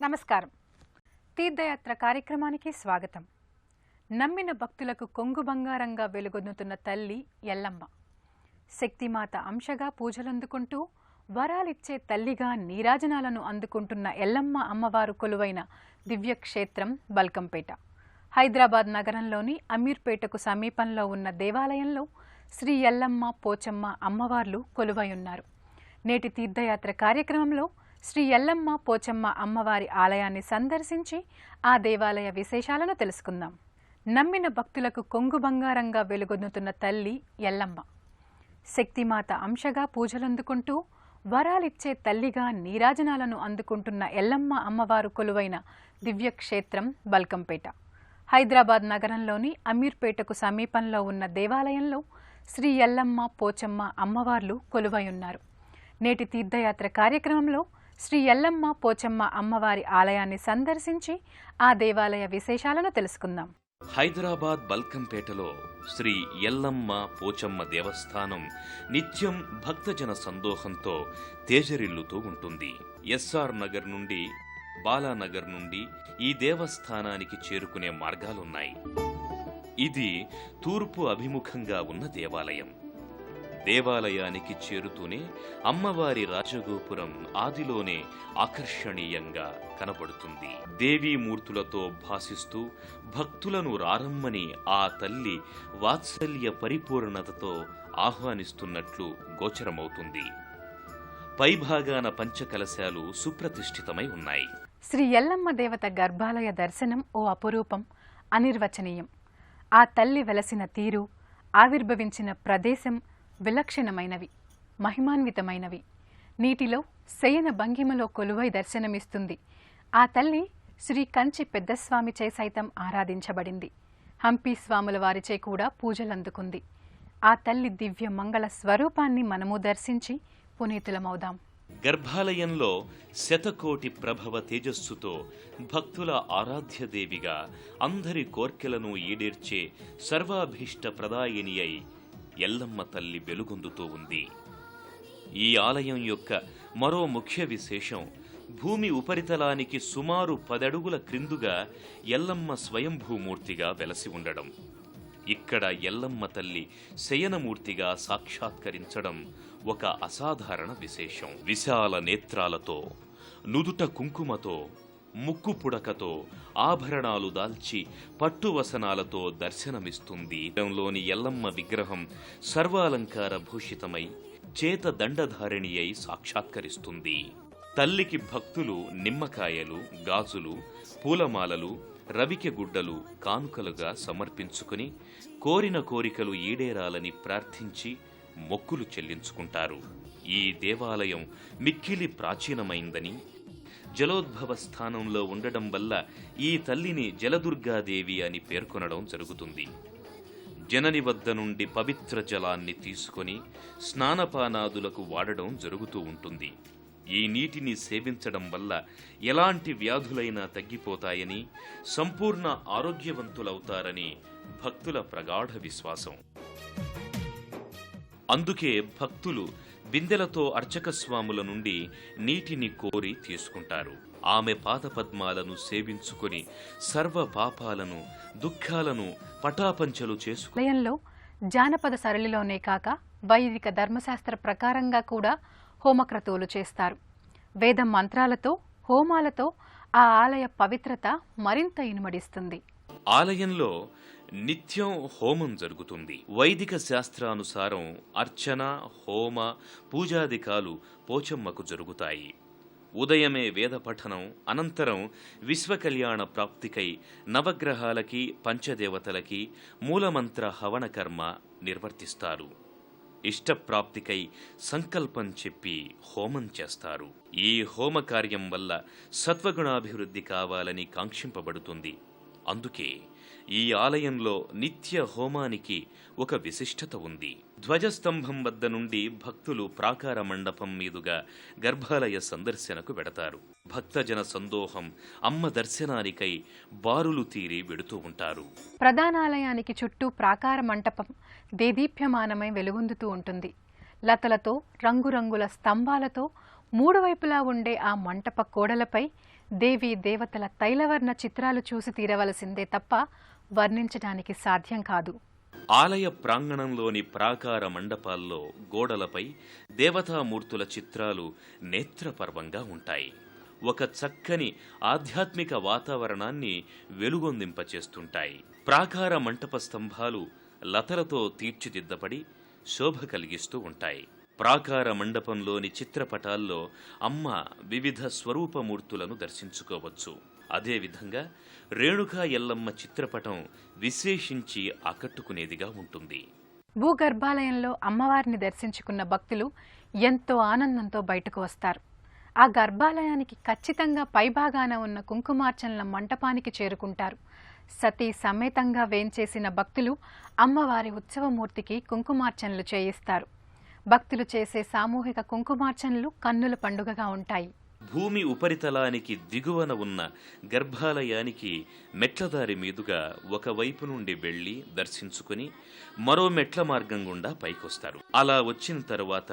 నమస్కారం. తీర్థయాత్ర కార్యక్రమానికి స్వాగతం. నమ్మిన భక్తులకు కొంగు బంగారంగా వెలుగొందుతున్న తల్లి ఎల్లమ్మ. శక్తిమాత అంశగా పూజలందుకుంటూ వరాలిచ్చే తల్లిగా నీరాజనాలను అందుకుంటున్న ఎల్లమ్మ అమ్మవారు కొలువైన దివ్యక్షేత్రం బల్కంపేట. హైదరాబాద్ నగరంలోని అమీర్పేటకు సమీపంలో ఉన్న దేవాలయంలో శ్రీ ఎల్లమ్మ పోచమ్మ అమ్మవార్లు కొలువై ఉన్నారు. నేటి తీర్థయాత్ర కార్యక్రమంలో శ్రీ ఎల్లమ్మ పోచమ్మ అమ్మవారి ఆలయాన్ని సందర్శించి ఆ దేవాలయ విశేషాలను తెలుసుకుందాం. నమ్మిన భక్తులకు కొంగు బంగారంగా వెలుగొందుతున్న తల్లి ఎల్లమ్మ. శక్తిమాత అంశగా పూజలందుకుంటూ వరాలిచ్చే తల్లిగా నీరాజనాలను అందుకుంటున్న ఎల్లమ్మ అమ్మవారు కొలువైన దివ్యక్షేత్రం బల్కంపేట. హైదరాబాద్ నగరంలోని అమీర్పేటకు సమీపంలో ఉన్న దేవాలయంలో శ్రీ ఎల్లమ్మ పోచమ్మ అమ్మవార్లు కొలువై ఉన్నారు. నేటి తీర్థయాత్ర కార్యక్రమంలో శ్రీ ఎల్లమ్మ పోచమ్మ అమ్మవారి ఆలయాన్ని సందర్శించి ఆ దేవాలయ విశేషాలను తెలుసుకుందాం. హైదరాబాద్ బల్కంపేటలో శ్రీ ఎల్లమ్మ పోచమ్మ దేవస్థానం నిత్యం భక్తజన సందోహంతో తేజరిల్లుతూ ఉంటుంది. ఎస్ఆర్ నగర్ నుండి, బాలానగర్ నుండి ఈ దేవస్థానానికి చేరుకునే మార్గాలున్నాయి. ఇది తూర్పు అభిముఖంగా ఉన్న దేవాలయం. దేవాలయానికి చేరుతూనే అమ్మవారి రాజగోపురం ఆదిలోనే ఆకర్షణీయంగా కనబడుతుంది. దేవీమూర్తులతో భాసిస్తూ భక్తులను రారమ్మని ఆ తల్లి వాత్సల్య పరిపూర్ణతతో ఆహ్వానిస్తున్నట్లు గోచరమవుతుంది. పైభాగాన పంచకలశాలు సుప్రతిష్ఠితమై ఉన్నాయి. శ్రీ ఎల్లమ్మ దేవత గర్భాలయ దర్శనం ఓ అపురూపం, అనిర్వచనీయం. ఆ తల్లి వెలసిన తీరు, ఆవిర్భవించిన ప్రదేశం విలక్షణమైనవి, మహిమాన్వితమైనవి. నీటిలో శయన భంగిమలో కొలువై దర్శనమిస్తుంది. ఆ తల్లి శ్రీ కంచి పెద్దస్వామిచే సైతం ఆరాధించబడింది. హంపీ స్వాముల వారిచే కూడా పూజలందుకుంది. ఆ తల్లి దివ్య మంగళ స్వరూపాన్ని మనము దర్శించి పునీతులమవుదాం. గర్భాలయంలో శతకోటి ప్రభవ తేజస్సుతో భక్తుల ఆరాధ్యదేవిగా అందరి కోర్కెలను ఈడేర్చే సర్వాభీష్ట ప్రదాయిని అయి ఎల్లమ్మ తల్లి వెలుగొందుతూ ఉంది. ఈ ఆలయం యొక్క మరో ముఖ్య విశేషం భూమి ఉపరితలానికి సుమారు 10 అడుగుల క్రిందుగా ఎల్లమ్మ స్వయంభూమూర్తిగా వెలసి ఉండడం. ఇక్కడ ఎల్లమ్మ తల్లి శయనమూర్తిగా సాక్షాత్కరించడం ఒక అసాధారణ విశేషం. విశాల నేత్రాలతో, నుదుట కుంకుమతో, ముక్కు పుడకతో, ఆభరణాలు దాల్చి పట్టువసనాలతో దర్శనమిస్తుంది. లోని ఎల్లమ్మ విగ్రహం సర్వాలంకార భూషితమై చేత దండధారిణి అయి సాక్షాత్కరిస్తుంది. తల్లికి భక్తులు నిమ్మకాయలు, గాజులు, పూలమాలలు, రవికె గుడ్డలు కానుకలుగా సమర్పించుకుని కోరిన కోరికలు ఈడేరాలని ప్రార్థించి మొక్కులు చెల్లించుకుంటారు. ఈ దేవాలయం మిక్కిలి ప్రాచీనమైందని, జలోద్భవ స్థానంలో ఉండడం వల్ల ఈ తల్లిని జలదుర్గాదేవి అని పేర్కొనడం జరుగుతుంది. జనని వద్ద నుండి పవిత్ర జలాన్ని తీసుకొని స్నానపానాదులకు వాడడం జరుగుతూ ఉంటుంది. ఈ నీటిని సేవించడం వల్ల ఎలాంటి వ్యాధులైనా తగ్గిపోతాయని, సంపూర్ణ ఆరోగ్యవంతులవుతారని భక్తుల ప్రగాఢ విశ్వాసం. అందుకే భక్తులు బిందెలతో అర్చక స్వాముల నుండి నీటిని కోరి తీసుకుంటారు. ఆమె పాదపద్మాలను సేవించుకుని సర్వ పాపాలను, దుఃఖాలను పటాపంచలు చేసుకు. ఆలయంలో జానపద సరళిలోనే కాక వైదిక ధర్మశాస్త్ర ప్రకారంగా కూడా హోమక్రతువులు చేస్తారు. వేద మంత్రాలతో, హోమాలతో ఆ ఆలయ పవిత్రత మరింత ఇనుమడిస్తుంది. ఆలయంలో నిత్యం హోమం జరుగుతుంది. వైదిక శాస్త్రానుసారం అర్చన, హోమ, పూజాదికాలు పోచమ్మకు జరుగుతాయి. ఉదయమే వేద పఠనం, అనంతరం విశ్వకళ్యాణ ప్రాప్తికై నవగ్రహాలకి, పంచదేవతలకి మూలమంత్ర హవన కర్మ నిర్వర్తిస్తారు. ఇష్టప్రాప్తికై సంకల్పం చెప్పి హోమం చేస్తారు. ఈ హోమ కార్యం వల్ల సత్వగుణాభివృద్ధి కావాలని కాంక్షింపబడుతుంది. అందుకే ఈ ఆలయంలో నిత్య హోమానికి ఒక విశిష్టత ఉంది. ధ్వజస్తంభం వద్ద నుండి భక్తులు ప్రాకార మండపం మీదుగా గర్భాలయ సందర్శనకు వెడతారు. భక్తజన సందోహం అమ్మ దర్శనానికై బారులు తీరి వెడుతూ ఉంటారు. ప్రధానాలయానికి చుట్టూ ప్రాకార మంటపం దేదీప్యమానమై వెలుగొందుతూ ఉంటుంది. లతలతో, రంగురంగుల స్తంభాలతో మూడు వైపులా ఉండే ఆ మంటప కోడలపై దేవీ దేవతల తైలవర్ణ చిత్రాలు చూసి తీరవలసిందే తప్ప వర్ణించడానికి సాధ్యం కాదు. ఆలయ ప్రాంగణంలోని ప్రాకార మండపాల్లో గోడలపై దేవతామూర్తుల చిత్రాలు నేత్రపర్వంగా ఉంటాయి. ఒక చక్కని ఆధ్యాత్మిక వాతావరణాన్ని వెలుగొందింపచేస్తుంటాయి. ప్రాకార మంటప స్తంభాలు లతలతో తీర్చిదిద్దబడి శోభ కలిగిస్తూ ఉంటాయి. ప్రాకార మండపంలోని చిత్రపటాల్లో అమ్మ వివిధ స్వరూపమూర్తులను దర్శించుకోవచ్చు. అదేవిధంగా రేణుకా ఎల్లమ్మ చిత్రపటం విశేషించి ఆకట్టుకునేదిగా ఉంటుంది. భూగర్భాలయంలో అమ్మవారిని దర్శించుకున్న భక్తులు ఎంతో ఆనందంతో బయటకు వస్తారు. ఆ గర్భాలయానికి ఖచ్చితంగా పైభాగాన ఉన్న కుంకుమార్చనల మంటపానికి చేరుకుంటారు. సతీ సమేతంగా వేంచేసిన భక్తులు అమ్మవారి ఉత్సవమూర్తికి కుంకుమార్చనలు చేయిస్తారు. భక్తులు చేసే సామూహిక కుంకుమార్చనలు కన్నుల పండుగగా ఉంటాయి. భూమి ఉపరితలానికి దిగువన ఉన్న గర్భాలయానికి మెట్లదారి మీదుగా ఒకవైపు నుండి వెళ్లి దర్శించుకుని మరో మెట్ల మార్గం గుండా పైకొస్తారు. అలా వచ్చిన తరువాత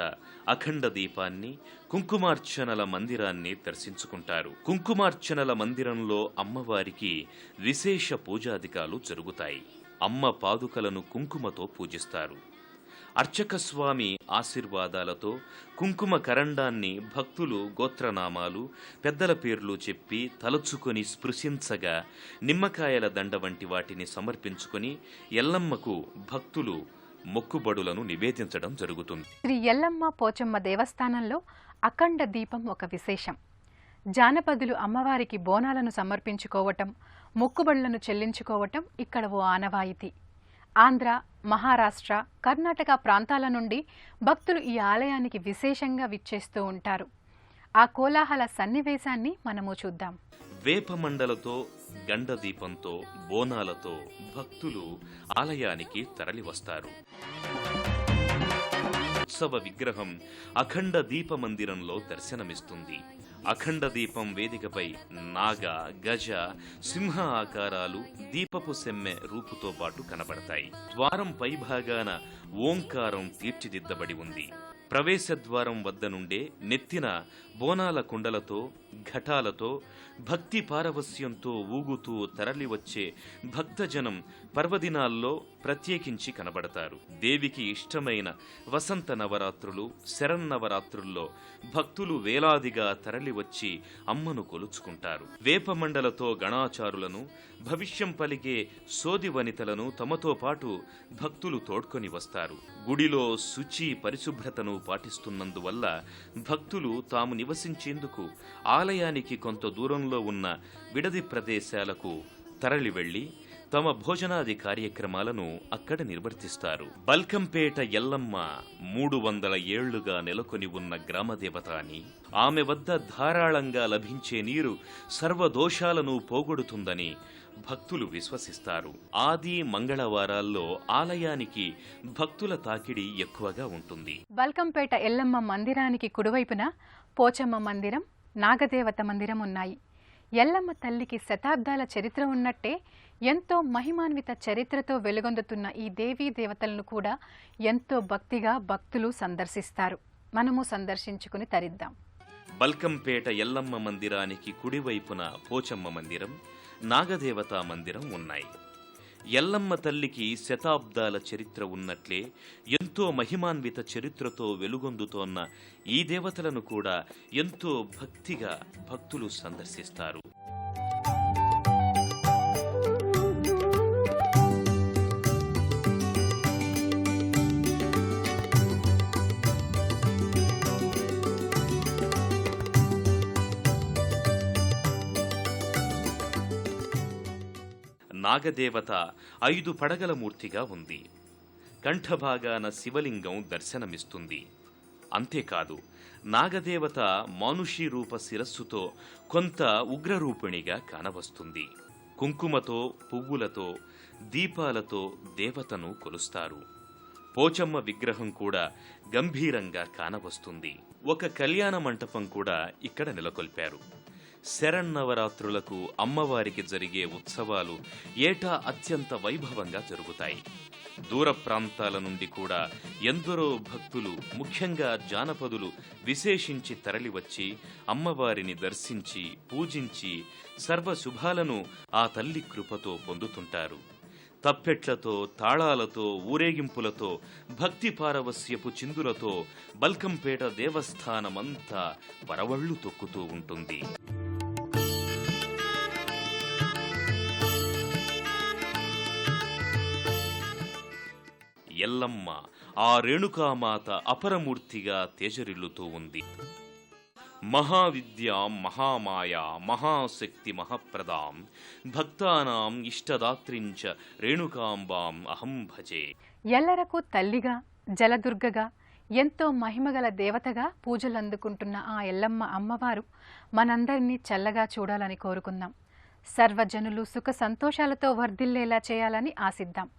అఖండ దీపాన్ని, కుంకుమార్చనల మందిరాన్ని దర్శించుకుంటారు. కుంకుమార్చనల మందిరంలో అమ్మవారికి విశేష పూజాధికాలు జరుగుతాయి. అమ్మ పాదుకలను కుంకుమతో పూజిస్తారు. అర్చక స్వామి ఆశీర్వాదాలతో కుంకుమ కరండాన్ని భక్తులు గోత్రనామాలు, పెద్దల పేర్లు చెప్పి తలచుకొని స్పృశించగా నిమ్మకాయల దండ వంటి వాటిని సమర్పించుకొని ఎల్లమ్మకు భక్తులు మొక్కుబడులను నివేదించడం జరుగుతుంది. శ్రీ ఎల్లమ్మ పోచమ్మ దేవస్థానంలో అఖండ దీపం ఒక విశేషం. జానపదులు అమ్మవారికి బోనాలను సమర్పించుకోవటం, మొక్కుబడులను చెల్లించుకోవటం ఇక్కడ ఓ ఆనవాయితీ. ఆంధ్ర, మహారాష్ట్ర, కర్ణాటక ప్రాంతాల నుండి భక్తులు ఈ ఆలయానికి విశేషంగా విచ్చేస్తూ ఉంటారు. ఆ కోలాహల సన్నివేశాన్ని మనము చూద్దాం. వేపమండలతో, గండదీపంతో, బోనాలతో భక్తులు ఆలయానికి తరలివస్తారు. ఉత్సవ విగ్రహం అఖండ దీప మందిరంలో దర్శనమిస్తుంది. అఖండ దీపం వేదికపై నాగ, గజ, సింహ ఆకారాలు దీపపు సెమ్మె రూపుతో పాటు కనబడతాయి. ద్వారం పైభాగాన ఓంకారం తీర్చిదిద్దబడి ఉంది. ప్రవేశద్వారం వద్ద నుండే నెత్తిన బోనాల కుండలతో, ఘటాలతో, భక్తి పారవస్యంతో ఊగుతూ తరలివచ్చే భక్తజనం పర్వదినాల్లో ప్రత్యేకించి కనబడతారు. దేవికి ఇష్టమైన వసంత నవరాత్రులు, శరన్నవరాత్రుల్లో భక్తులు వేలాదిగా తరలివచ్చి అమ్మను కొలుచుకుంటారు. వేపమండలతో గణాచారులను, భవిష్యం పలికే సోది వనితలను తమతో పాటు భక్తులు తోడ్కొని వస్తారు. గుడిలో శుచి పరిశుభ్రతను పాటిస్తున్నందువల్ల భక్తులు తాము నివసించేందుకు ఆలయానికి కొంత దూరంలో ఉన్న విడది ప్రదేశాలకు తరలి వెళ్లి తమ భోజనాది కార్యక్రమాలను అక్కడ నిర్వర్తిస్తారు. బల్కంపేట ఎల్లమ్మ 300 ఏళ్లుగా నెలకొని ఉన్న గ్రామదేవత అని, ఆమె వద్ద ధారాళంగా లభించే నీరు సర్వదోషాలను పోగొడుతుందని భక్తులు విశ్వసిస్తారు. ఆది మంగళవారాల్లో ఆలయానికి భక్తుల తాకిడి ఎక్కువగా ఉంటుంది. బల్కంపేట ఎల్లమ్మ మందిరానికి కుడివైపున పోచమ్మ మందిరం, నాగదేవత మందిరం ఉన్నాయి. ఎల్లమ్మ తల్లికి శతాబ్దాల చరిత్ర ఉన్నట్టే ఎంతో మహిమాన్విత చరిత్రతో వెలుగొందుతున్న ఈ దేవీ దేవతలను కూడా ఎంతో భక్తిగా భక్తులు సందర్శిస్తారు. మనము సందర్శించుకుని తరిద్దాం. బల్కంపేట ఎల్లమ్మ మందిరానికి కుడివైపున పోచమ్మ మందిరం, నాగదేవతా మందిరం ఉన్నాయి. ఎల్లమ్మ తల్లికి శతాబ్దాల చరిత్ర ఉన్నట్లే ఎంతో మహిమాన్విత చరిత్రతో వెలుగొందుతోన్న ఈ దేవతలను కూడా ఎంతో భక్తిగా భక్తులు సందర్శిస్తారు. నాగదేవత 5 పడగల మూర్తిగా ఉంది. కంఠభాగాన శివలింగం దర్శనమిస్తుంది. అంతేకాదు, నాగదేవత మానుషీ రూప శిరస్సుతో కొంత ఉగ్రరూపిణిగా కానవస్తుంది. కుంకుమతో, పువ్వులతో, దీపాలతో దేవతను కొలుస్తారు. పోచమ్మ విగ్రహం కూడా గంభీరంగా కానవస్తుంది. ఒక కళ్యాణ మంటపం కూడా ఇక్కడ నెలకొల్పారు. శరన్నవరాత్రులకు అమ్మవారికి జరిగే ఉత్సవాలు ఏటా అత్యంత వైభవంగా జరుగుతాయి. దూర ప్రాంతాల నుండి కూడా ఎందరో భక్తులు, ముఖ్యంగా జానపదులు విశేషించి తరలివచ్చి అమ్మవారిని దర్శించి పూజించి సర్వశుభాలను ఆ తల్లి కృపతో పొందుతుంటారు. తప్పెట్లతో, తాళాలతో, ఊరేగింపులతో, భక్తి పారవస్యపు చిందులతో బల్కంపేట దేవస్థానమంతా పరవళ్లు తొక్కుతూ ఉంటుంది. ఎల్లమ్మ ఆ రేణుకామాత అపరమూర్తిగా తేజరిల్లుతూ ఉంది. మహావిద్యాం మహామాయా మహాశక్తి మహాప్రదాం భక్తానాం ఇష్టదాత్రించ రేణుకాంబాం అహం భజే. ఎల్లరకు తల్లిగా, జలదుర్గగా, ఎంతో మహిమగల దేవతగా పూజలందుకుంటున్న ఆ ఎల్లమ్మ అమ్మవారు మనందరినీ చల్లగా చూడాలని కోరుకుందాం. సర్వజనులు సుఖ సంతోషాలతో వర్ధిల్లేలా చేయాలని ఆశిద్దాం.